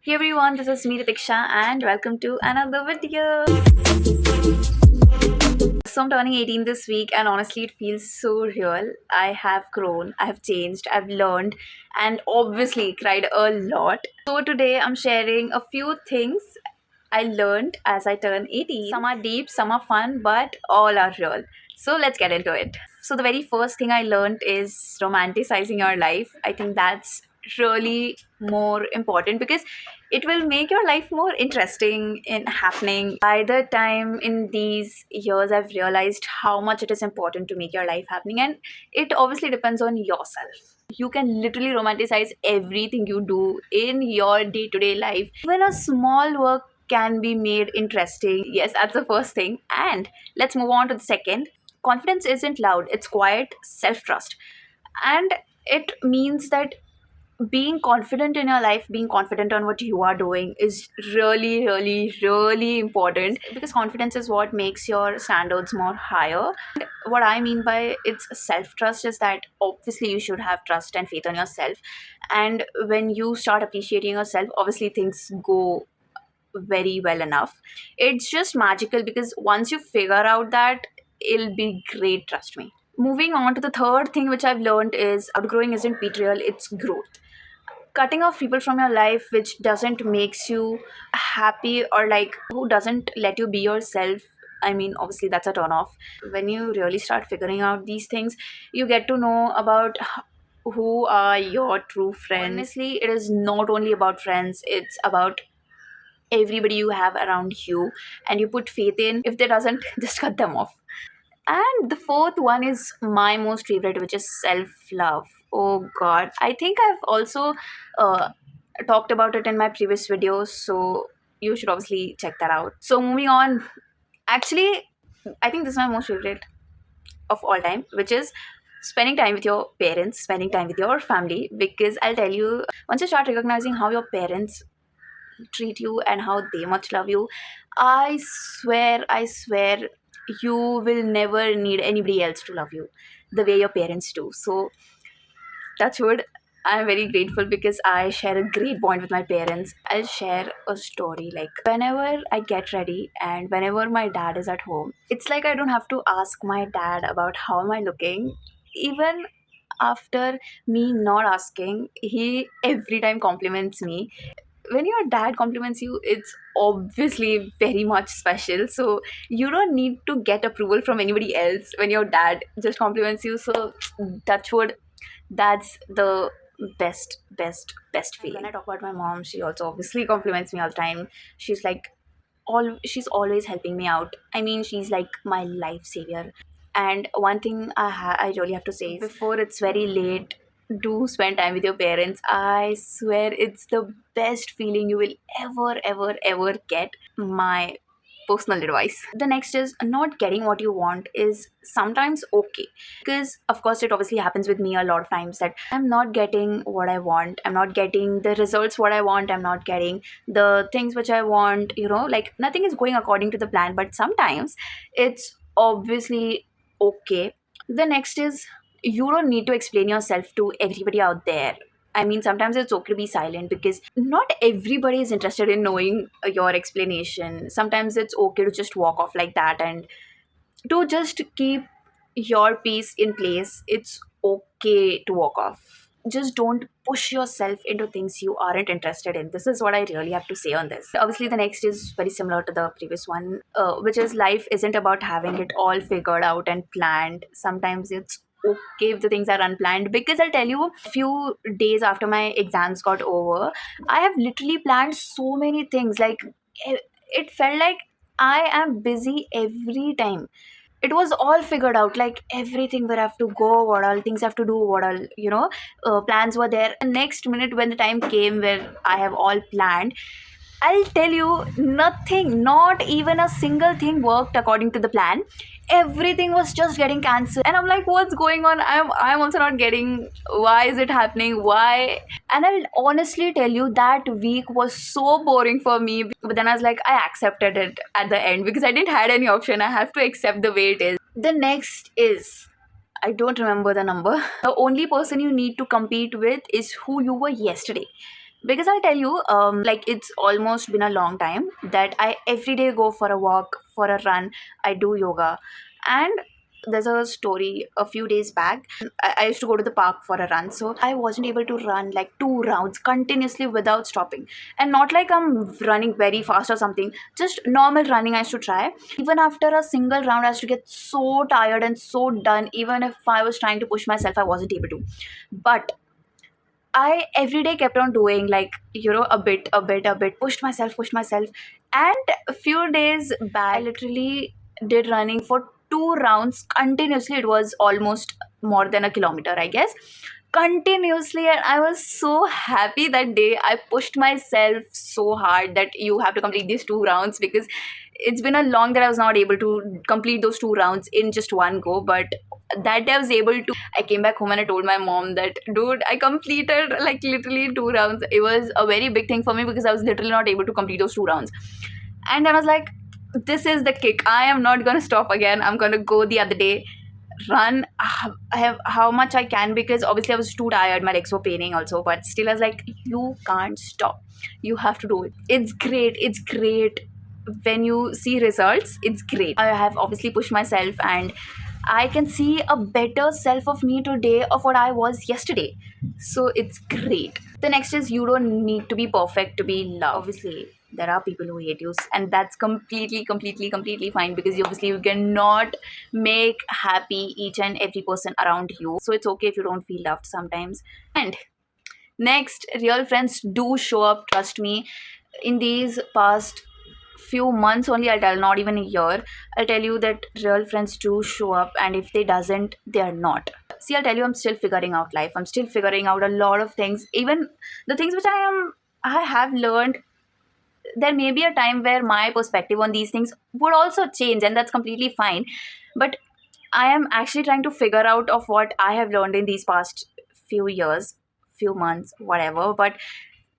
Hey everyone, this is me Ritiksha and welcome to another video. So I'm turning 18 this week and honestly it feels so real. I have grown, I have changed, I've learned and obviously cried a lot. So today I'm sharing a few things I learned as I turn 18. Some are deep, some are fun, but all are real. So let's get into it. So the very first thing I learned is romanticizing your life. I think that's really more important because it will make your life more interesting in happening. By the time in these years I've realized how much it is important to make your life happening, and it obviously depends on yourself. You can literally romanticize everything you do in your day-to-day life. Even a small work can be made interesting. Yes, that's the first thing. And let's move on to the second. Confidence isn't loud, it's quiet self trust. And it means that being confident in your life, being confident on what you are doing is really, really, really important because confidence is what makes your standards more higher. What I mean by it's self trust is that obviously you should have trust and faith on yourself. And when you start appreciating yourself, obviously things go very well enough. It's just magical because once you figure out that, it'll be great, trust me. Moving on to the third thing which I've learned is outgrowing isn't betrayal, it's growth. Cutting off people from your life which doesn't makes you happy or like who doesn't let you be yourself, I mean obviously that's a turn off. When you really start figuring out these things, you get to know about who are your true friends. Honestly, it is not only about friends, it's about everybody you have around you and you put faith in. If they doesn't, just cut them off. And the fourth one is my most favorite, which is self love. Oh god, I think I've also uh, talked about it in my previous videos, so you should obviously check that out. So moving on, actually I think this is my most favorite of all time, which is spending time with your parents, spending time with your family. Because I'll tell you, once you start recognizing how your parents treat you and how they much love you, I swear you will never need anybody else to love you the way your parents do. So touch wood, I'm very grateful because I share a great bond with my parents. I'll share a story like whenever I get ready and whenever my dad is at home, it's like I don't have to ask my dad about how am I looking. Even after me not asking, he every time compliments me. When your dad compliments you, it's obviously very much special. So you don't need to get approval from anybody else when your dad just compliments you. So touch wood, that's the best feeling. When I talk about my mom, she also obviously compliments me all the time. She's like she's always helping me out. I mean, she's like my life savior. And one thing I really have to say is before it's very late, do spend time with your parents. I swear it's the best feeling you will ever get. My personal advice. The next is not getting what you want is sometimes okay, because of course it obviously happens with me a lot of times that I'm not getting what I want, I'm not getting the results what I want, I'm not getting the things which I want, like nothing is going according to the plan, but sometimes it's obviously okay. The next is you don't need to explain yourself to everybody out there. I mean, sometimes it's okay to be silent because not everybody is interested in knowing your explanation. Sometimes it's okay to just walk off like that and to just keep your peace in place. It's okay to walk off. Just don't push yourself into things you aren't interested in. This is what I really have to say on this. Obviously, the next is very similar to the previous one, which is life isn't about having it all figured out and planned. Sometimes it's okay if the things are unplanned, because I'll tell you, a few days after my exams got over, I have literally planned so many things. Like, it felt like I am busy every time. It was all figured out, like everything where I have to go, what all things I have to do, what all plans were there. The next minute when the time came where I have all planned, I'll tell you, nothing, not even a single thing worked according to the plan. Everything was just getting cancelled. And I'm like, what's going on? I'm also not getting why is it happening? Why? And I'll honestly tell you that week was so boring for me. But then I was like, I accepted it at the end because I didn't had any option. I have to accept the way it is. The next is, I don't remember the number. The only person you need to compete with is who you were yesterday. Because I'll tell you, like it's almost been a long time that I every day go for a walk, for a run, I do yoga. And there's a story a few days back. I used to go to the park for a run, so I wasn't able to run like 2 rounds continuously without stopping. And not like I'm running very fast or something, just normal running I used to try. Even after a single round, I used to get so tired and so done. Even if I was trying to push myself, I wasn't able to. But I every day kept on doing like, a bit, pushed myself. And a few days back, I literally did running for 2 rounds continuously. It was almost more than a kilometer, I guess, continuously. And I was so happy that day. I pushed myself so hard that you have to complete these 2 rounds, because it's been a long that I was not able to complete those 2 rounds in just one go. But that day I was able to. I came back home and I told my mom that, dude, I completed like literally 2 rounds. It was a very big thing for me because I was literally not able to complete those 2 rounds. And I was like, this is the kick. I am not gonna stop again. I'm gonna go the other day, run. I have how much I can, because obviously I was too tired. My legs were paining also, but still I was like, you can't stop. You have to do it. It's great. It's great when you see results. It's great. I have obviously pushed myself, and I can see a better self of me today of what I was yesterday. So it's great. The next is, you don't need to be perfect to be loved. Obviously, there are people who hate you, and that's completely fine, because obviously you cannot make happy each and every person around you. So it's okay if you don't feel loved sometimes. And next, real friends do show up, trust me. In these past few months only, I'll tell, not even a year, I'll tell you that real friends do show up, and if they doesn't, they are not. See, I'll tell you, I'm still figuring out life. I'm still figuring out a lot of things. Even the things which I have learned, there may be a time where my perspective on these things would also change, and that's completely fine. But I am actually trying to figure out of what I have learned in these past few years, few months, whatever. But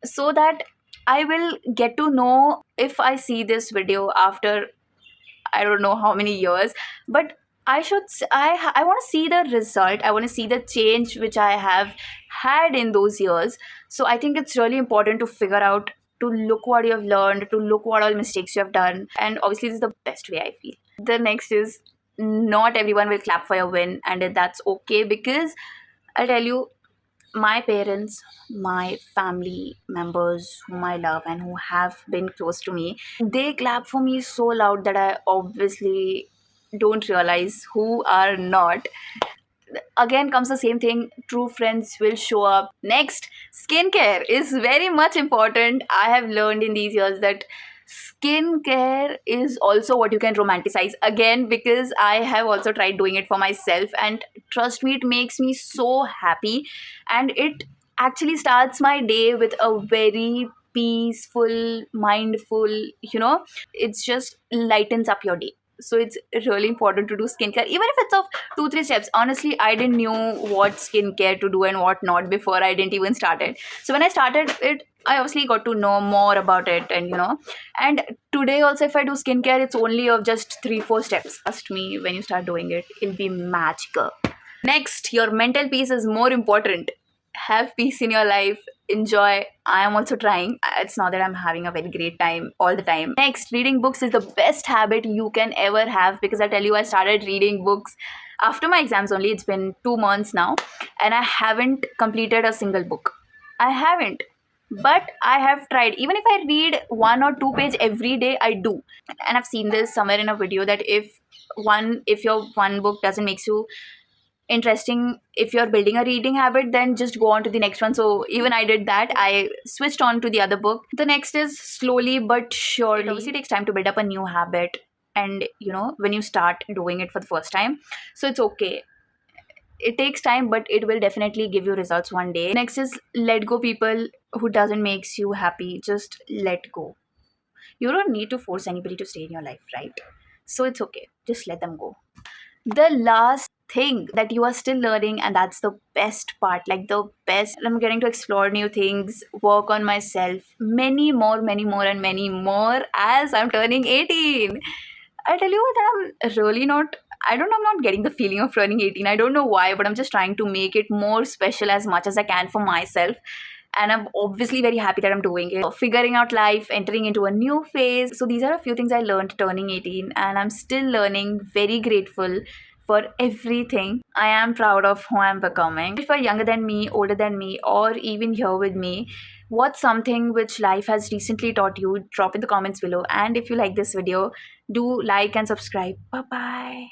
so that I will get to know, if I see this video after I don't know how many years, but I want to see the result. I want to see the change which I have had in those years. So I think it's really important to figure out, to look what you have learned, to look what all mistakes you have done, and obviously this is the best way, I feel. The next is, not everyone will clap for your win, and that's okay, because I'll tell you, my parents, my family members whom I love and who have been close to me, they clap for me so loud that I obviously don't realize who are not. Again comes the same thing, true friends will show up. Next, skincare is very much important. I have learned in these years that skincare is also what you can romanticize again, because I have also tried doing it for myself, and trust me, it makes me so happy. And it actually starts my day with a very peaceful, mindful, it's just lightens up your day. So it's really important to do skincare, even if it's of 2 3 steps. Honestly, I didn't knew what skincare to do and what not before I didn't even start it. So when I started it, I obviously got to know more about it, and and today also, if I do skincare, it's only of just 3 4 steps. Trust me, when you start doing it, it'll be magical. Next, your mental peace is more important. Have peace in your life. Enjoy. I am also trying. It's not that I'm having a very great time all the time. Next, reading books is the best habit you can ever have, because I tell you, I started reading books after my exams only. It's been 2 months now, and I haven't completed a single book. I haven't. But I have tried. Even if I read 1 or 2 page every day, I do. And I've seen this somewhere in a video that if your one book doesn't make you interesting, if you're building a reading habit, then just go on to the next one. So even I did that. I switched on to the other book. The next is, slowly but surely. It obviously takes time to build up a new habit, and when you start doing it for the first time, so it's okay. It takes time, but it will definitely give you results one day. Next is, let go people who doesn't makes you happy. Just let go. You don't need to force anybody to stay in your life, right? So it's okay, just let them go. The last thing that you are still learning, and that's the best part, like the best, I'm getting to explore new things, work on myself, many more and many more, as I'm turning 18. I tell you that I'm really not, I don't know, I'm not getting the feeling of turning 18. I don't know why, but I'm just trying to make it more special as much as I can for myself. and I'm obviously very happy that I'm doing it. Figuring out life, entering into a new phase. So these are a few things I learned turning 18, and I'm still learning. Very grateful for everything. I am proud of who I'm becoming. If you're younger than me, older than me, or even here with me, what's something which life has recently taught you? Drop in the comments below. And if you like this video, do like and subscribe. Bye bye.